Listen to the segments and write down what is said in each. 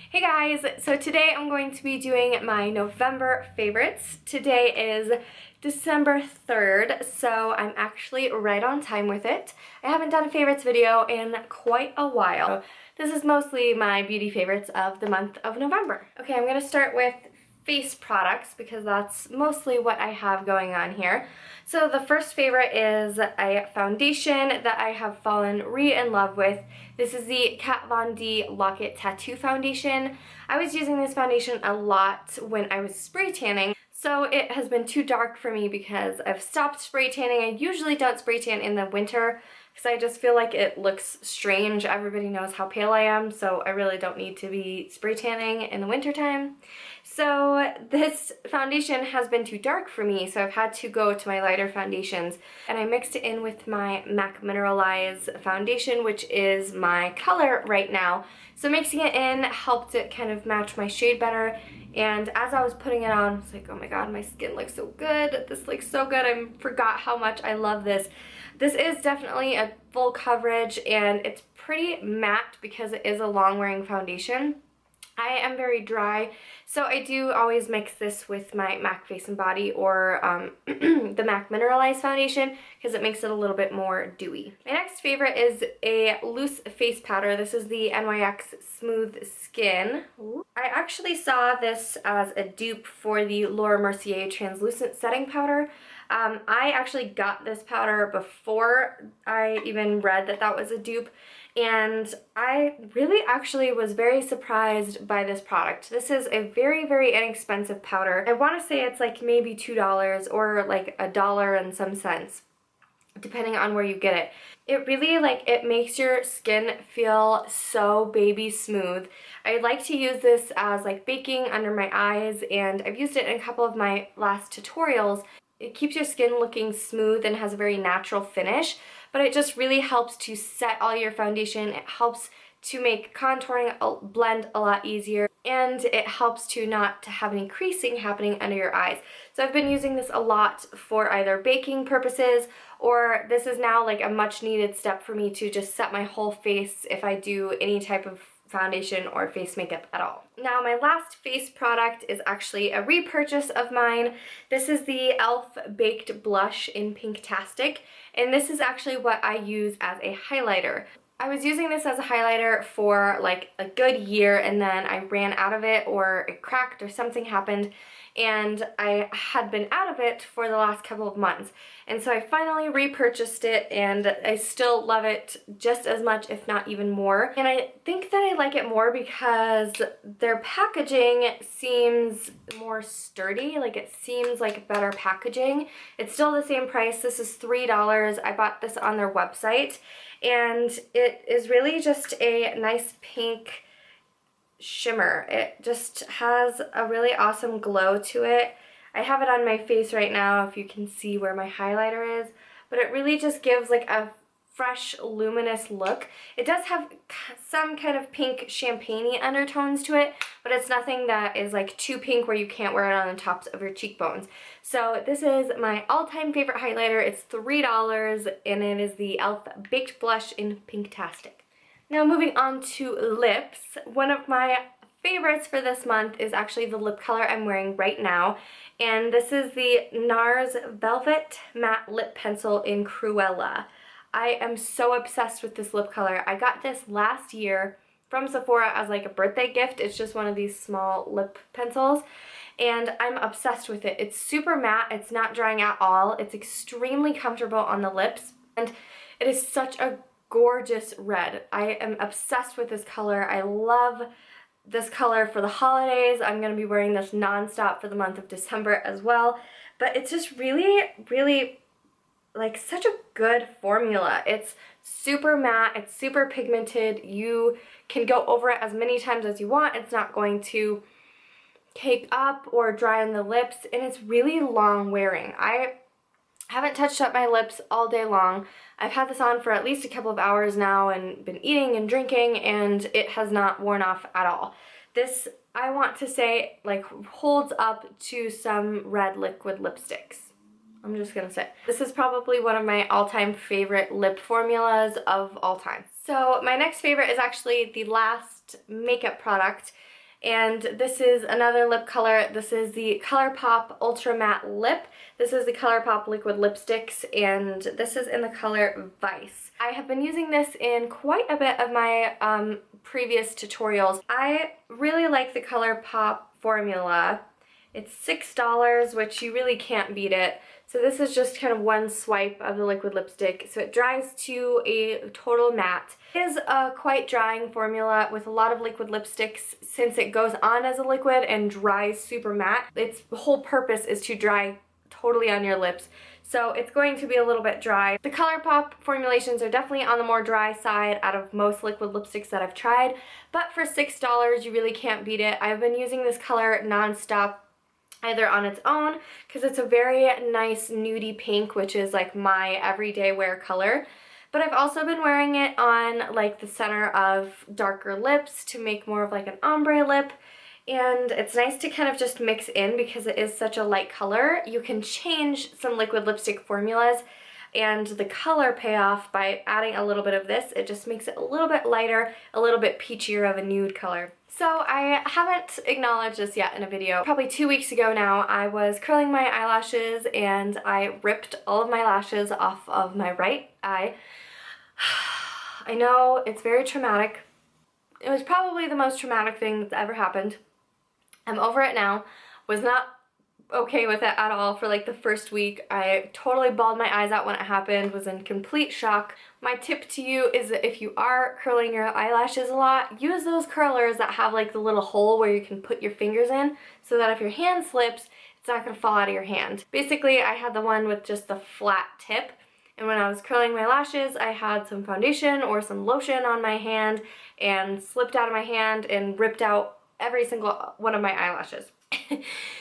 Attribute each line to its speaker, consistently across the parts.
Speaker 1: Hey guys, so today I'm going to be doing my November favorites. Today is December 3rd, so I'm actually right on time with it. I haven't done a favorites video in quite a while. This is mostly my beauty favorites of the month of November. Okay, I'm going to start with face products because that's mostly what I have going on here. So the first favorite is a foundation that I have fallen in love with. This is the Kat Von D Lock It Tattoo Foundation. I was using this foundation a lot when I was spray tanning, so it has been too dark for me because I've stopped spray tanning. I usually don't spray tan in the winter because I just feel like it looks strange. Everybody knows how pale I am, so I really don't need to be spray tanning in the wintertime. So this foundation has been too dark for me, so I've had to go to my lighter foundations, and I mixed it in with my MAC Mineralize foundation, which is my color right now. So mixing it in helped it kind of match my shade better, and as I was putting it on, I was like, oh my god, my skin looks so good. This looks so good. I forgot how much I love this. This is definitely a full coverage, and it's pretty matte because it is a long-wearing foundation. I am very dry, so I do always mix this with my MAC Face and Body or the MAC Mineralize foundation because it makes it a little bit more dewy. My next favorite is a loose face powder. This is the NYX Smooth Skin. I actually saw this as a dupe for the Laura Mercier Translucent Setting Powder. I actually got this powder before I even read that that was a dupe, and I really actually was very surprised by this product. This is a very, very inexpensive powder. I want to say it's like maybe $2 or like $1 and some cents, depending on where you get it. It really, it makes your skin feel so baby smooth. I like to use this as baking under my eyes, and I've used it in a couple of my last tutorials. It keeps your skin looking smooth and has a very natural finish, but it just really helps to set all your foundation. It helps to make contouring blend a lot easier, and it helps to not have any creasing happening under your eyes. So I've been using this a lot for either baking purposes, or this is now a much needed step for me to just set my whole face if I do any type of foundation or face makeup at all. Now my last face product is actually a repurchase of mine. This is the e.l.f. Baked Blush in Pinktastic, and this is actually what I use as a highlighter. I was using this as a highlighter for a good year, and then I ran out of it, or it cracked or something happened, and I had been out of it for the last couple of months. And so I finally repurchased it, and I still love it just as much, if not even more. And I think that I like it more because their packaging seems more sturdy. It seems like better packaging. It's still the same price. This is $3. I bought this on their website, and it is really just a nice pink shimmer. It just has a really awesome glow to it. I have it on my face right now if you can see where my highlighter is, but it really just gives a fresh luminous look. It does have some kind of pink champagne-y undertones to it, but it's nothing that is too pink where you can't wear it on the tops of your cheekbones. So this is my all-time favorite highlighter. It's $3, and it is the e.l.f. Baked Blush in Pinktastic. Now moving on to lips, one of my favorites for this month is actually the lip color I'm wearing right now, and this is the NARS Velvet Matte Lip Pencil in Cruella. I am so obsessed with this lip color. I got this last year from Sephora as a birthday gift. It's just one of these small lip pencils, and I'm obsessed with it. It's super matte, it's not drying at all, it's extremely comfortable on the lips, and it is such a gorgeous red. I am obsessed with this color. I love this color for the holidays. I'm going to be wearing this non-stop for the month of December as well, but it's just really, really such a good formula. It's super matte, it's super pigmented. You can go over it as many times as you want. It's not going to cake up or dry on the lips, and it's really long wearing. I haven't touched up my lips all day long. I've had this on for at least a couple of hours now and been eating and drinking, and it has not worn off at all. This, I want to say, holds up to some red liquid lipsticks. I'm just gonna say. This is probably one of my all-time favorite lip formulas of all time. So my next favorite is actually the last makeup product, And this is another lip color. This is the Colourpop Ultra Matte Lip. This is the Colourpop Liquid Lipsticks, and this is in the color Vice. I have been using this in quite a bit of my previous tutorials. I really like the Colourpop formula. It's $6, which you really can't beat it. So this is just kind of one swipe of the liquid lipstick. So it dries to a total matte. It is a quite drying formula with a lot of liquid lipsticks since it goes on as a liquid and dries super matte. Its whole purpose is to dry totally on your lips. So it's going to be a little bit dry. The Colourpop formulations are definitely on the more dry side out of most liquid lipsticks that I've tried. But for $6, you really can't beat it. I've been using this color nonstop, either on its own, because it's a very nice nudie pink, which is like my everyday wear color. But I've also been wearing it on like the center of darker lips to make more of like an ombre lip. And it's nice to kind of just mix in because it is such a light color. You can change some liquid lipstick formulas and the color payoff by adding a little bit of this. It just makes it a little bit lighter, a little bit peachier of a nude color. So I haven't acknowledged this yet in a video. Probably 2 weeks ago now, I was curling my eyelashes and I ripped all of my lashes off of my right eye. I know it's very traumatic. It was probably the most traumatic thing that's ever happened. I'm over it now. Was not okay with it at all for like the first week. I totally bawled my eyes out when it happened, was in complete shock. My tip to you is that if you are curling your eyelashes a lot, use those curlers that have like the little hole where you can put your fingers in so that if your hand slips, it's not gonna fall out of your hand. Basically, I had the one with just the flat tip, and when I was curling my lashes, I had some foundation or some lotion on my hand and slipped out of my hand and ripped out every single one of my eyelashes.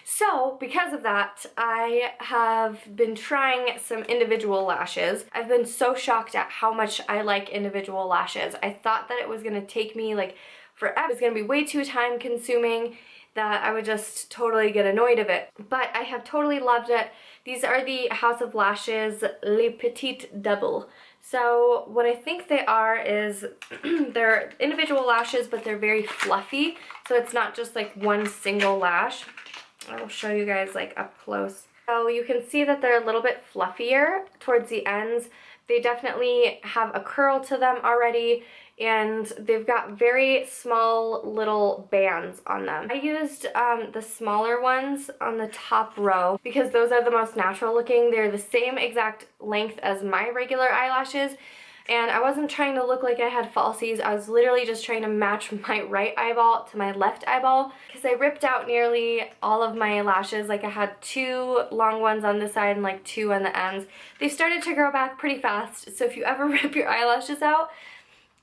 Speaker 1: So because of that, I have been trying some individual lashes. I've been so shocked at how much I like individual lashes. I thought that it was gonna take me like forever. It was gonna be way too time consuming, that I would just totally get annoyed of it. But I have totally loved it. These are the House of Lashes Le Petit Double. So what I think they are is they're individual lashes, but they're very fluffy. So it's not just like one single lash. I will show you guys like up close. So you can see that they're a little bit fluffier towards the ends. They definitely have a curl to them already, and they've got very small little bands on them. I used the smaller ones on the top row because those are the most natural looking. They're the same exact length as my regular eyelashes, and I wasn't trying to look like I had falsies. I was literally just trying to match my right eyeball to my left eyeball because I ripped out nearly all of my lashes. Like I had 2 long ones on this side and like 2 on the ends. They started to grow back pretty fast, so if you ever rip your eyelashes out,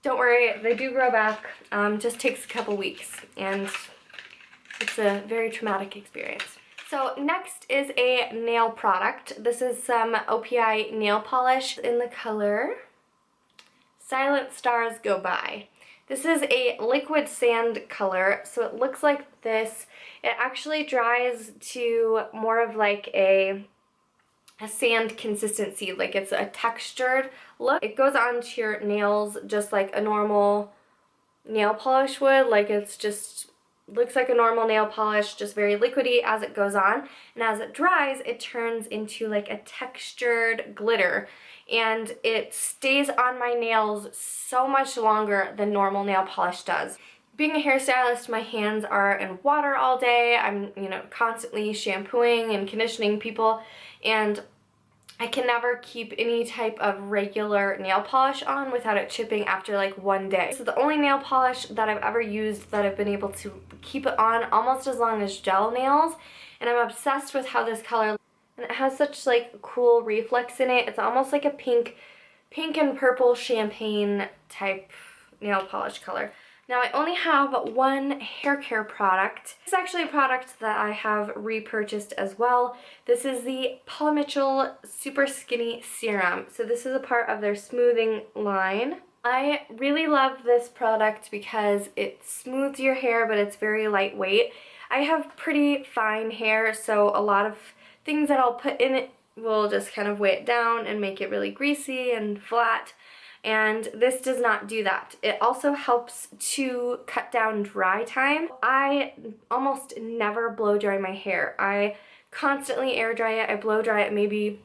Speaker 1: don't worry, they do grow back. Just takes a couple weeks, and it's a very traumatic experience. So next is a nail product. This is some OPI nail polish in the color Silent Stars Go By. This is a liquid sand color, so it looks like this. It actually dries to more of like a sand consistency, like it's a textured look. It goes onto your nails just like a normal nail polish would. Like it's just looks like a normal nail polish, just very liquidy as it goes on. And as it dries, it turns into like a textured glitter. And it stays on my nails so much longer than normal nail polish does. Being a hairstylist, my hands are in water all day. I'm, constantly shampooing and conditioning people, and I can never keep any type of regular nail polish on without it chipping after like 1 day. So the only nail polish that I've ever used that I've been able to keep it on almost as long as gel nails, and I'm obsessed with how this color, and it has such like cool reflex in it. It's almost like a pink and purple champagne type nail polish color. Now I only have one hair care product. This is actually a product that I have repurchased as well. This is the Paula Mitchell Super Skinny Serum. So this is a part of their smoothing line. I really love this product because it smooths your hair, but it's very lightweight. I have pretty fine hair, so a lot of things that I'll put in it will just kind of weigh it down and make it really greasy and flat. and this does not do that. It also helps to cut down dry time. I almost never blow dry my hair. I constantly air dry it. I blow dry it maybe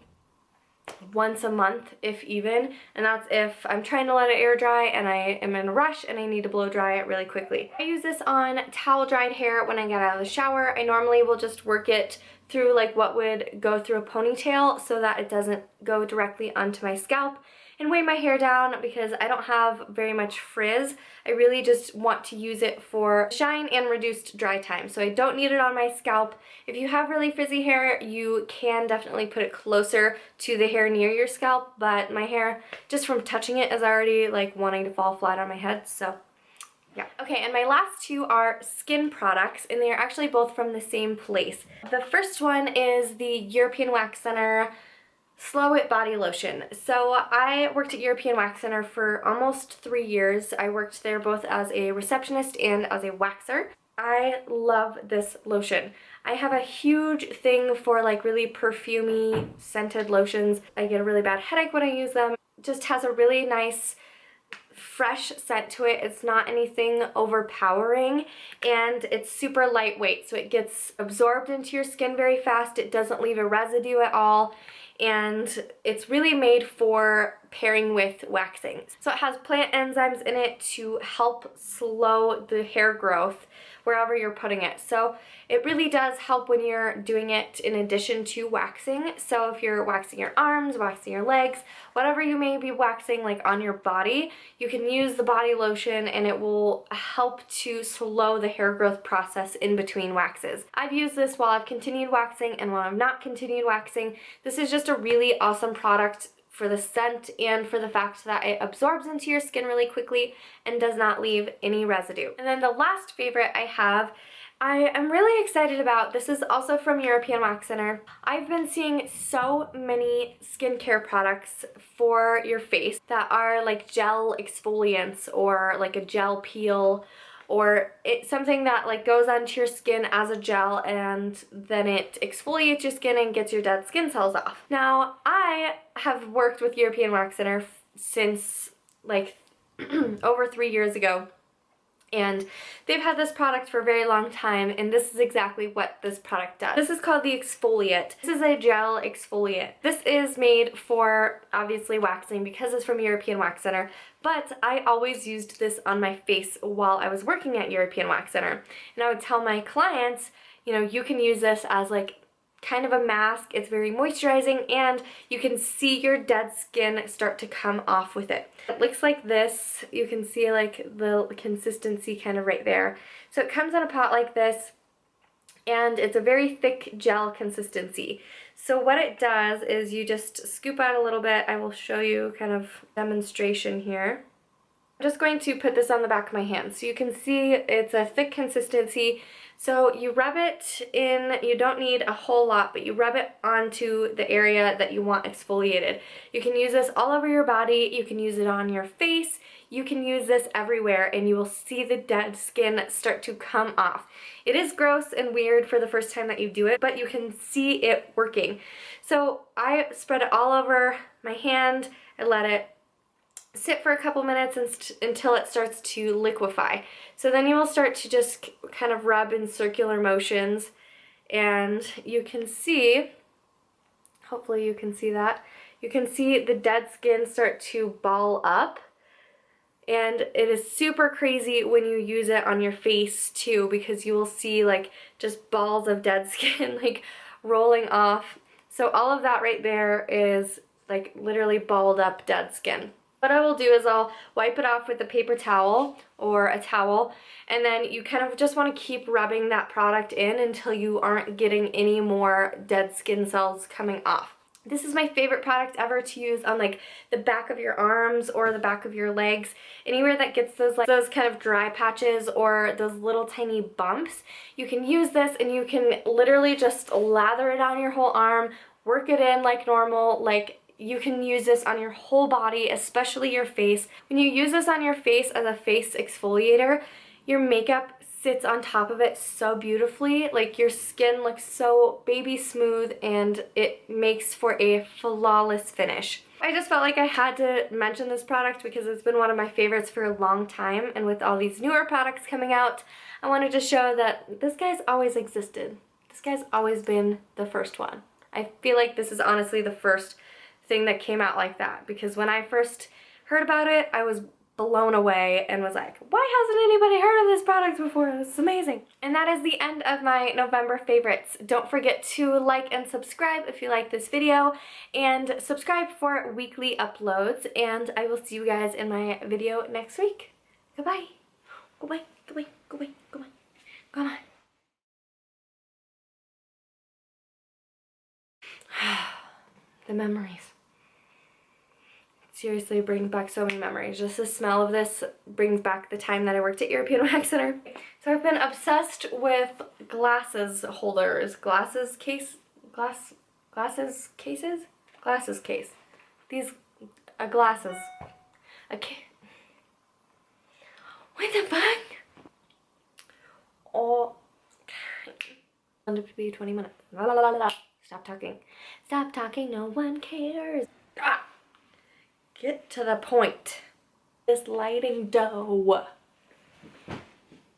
Speaker 1: once a month, if even, and that's if I'm trying to let it air dry and I am in a rush and I need to blow dry it really quickly. I use this on towel dried hair when I get out of the shower. I normally will just work it through like what would go through a ponytail so that it doesn't go directly onto my scalp and weigh my hair down because I don't have very much frizz. I really just want to use it for shine and reduced dry time, so I don't need it on my scalp. If you have really frizzy hair, you can definitely put it closer to the hair near your scalp, but my hair, just from touching it, is already like wanting to fall flat on my head, so yeah. Okay, and my last two are skin products, and they are actually both from the same place. The first one is the European Wax Center Slow It Body Lotion. So I worked at European Wax Center for almost 3 years. I worked there both as a receptionist and as a waxer. I love this lotion. I have a huge thing for like really perfumey scented lotions. I get a really bad headache when I use them. It just has a really nice fresh scent to it. It's not anything overpowering, and it's super lightweight, so it gets absorbed into your skin very fast. It doesn't leave a residue at all, and it's really made for pairing with waxing. So it has plant enzymes in it to help slow the hair growth wherever you're putting it. So it really does help when you're doing it in addition to waxing. So if you're waxing your arms, waxing your legs, whatever you may be waxing like on your body, you can use the body lotion and it will help to slow the hair growth process in between waxes. I've used this while I've continued waxing and while I've not continued waxing. This is just a really awesome product for the scent and for the fact that it absorbs into your skin really quickly and does not leave any residue. And then the last favorite I have, I am really excited about. This is also from European Wax Center. I've been seeing so many skincare products for your face that are like gel exfoliants or like a gel peel, or it's something that like goes onto your skin as a gel and then it exfoliates your skin and gets your dead skin cells off. Now, I have worked with European Wax Center since like over 3 years ago, and they've had this product for a very long time, and this is exactly what this product does. This is called the Exfoliate. This is a gel exfoliate. This is made for, obviously, waxing because it's from European Wax Center, but I always used this on my face while I was working at European Wax Center. And I would tell my clients, you know, you can use this as like kind of a mask. It's very moisturizing, and you can see your dead skin start to come off with it. It looks like this. You can see like the consistency kind of right there. So it comes in a pot like this, and it's a very thick gel consistency. So what it does is you just scoop out a little bit. I will show you kind of demonstration here. I'm just going to put this on the back of my hand so you can see it's a thick consistency. So you rub it in, you don't need a whole lot, but you rub it onto the area that you want exfoliated. You can use this all over your body, you can use it on your face, you can use this everywhere, and you will see the dead skin start to come off. It is gross and weird for the first time that you do it, but you can see it working. So I spread it all over my hand, I let it sit for a couple minutes until it starts to liquefy. So then you will start to just kind of rub in circular motions, and you can see, hopefully you can see that, you can see the dead skin start to ball up, and it is super crazy when you use it on your face too, because you will see like just balls of dead skin like rolling off. So all of that right there is like literally balled up dead skin. What I will do is I'll wipe it off with a paper towel or a towel, and then you kind of just want to keep rubbing that product in until you aren't getting any more dead skin cells coming off. This is my favorite product ever to use on like the back of your arms or the back of your legs. Anywhere that gets those like those kind of dry patches or those little tiny bumps, you can use this and you can literally just lather it on your whole arm, work it in like normal, like you can use this on your whole body, especially your face. When you use this on your face as a face exfoliator, your makeup sits on top of it so beautifully. Like your skin looks so baby smooth, and it makes for a flawless finish. I just felt like I had to mention this product because it's been one of my favorites for a long time, and with all these newer products coming out, I wanted to show that this guy's always existed. This guy's always been the first one. I feel like this is honestly the first thing that came out like that, because when I first heard about it, I was blown away and was like, why hasn't anybody heard of this product before? This is amazing. And that is the end of my November favorites. Don't forget to like and subscribe if you like this video, and subscribe for weekly uploads, and I will see you guys in my video next week. Goodbye. Goodbye, goodbye, goodbye, goodbye. Come on. The memories. Seriously, brings back so many memories. Just the smell of this brings back the time that I worked at European Wax Center. So I've been obsessed with glasses holders. Glasses case? Glasses cases? Glasses case. These, glasses. Okay. What the fuck? Oh. Under 20 minutes. La la la la la. Stop talking. Stop talking, no one cares. Ah. Get to the point. This lighting dough.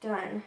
Speaker 1: Done.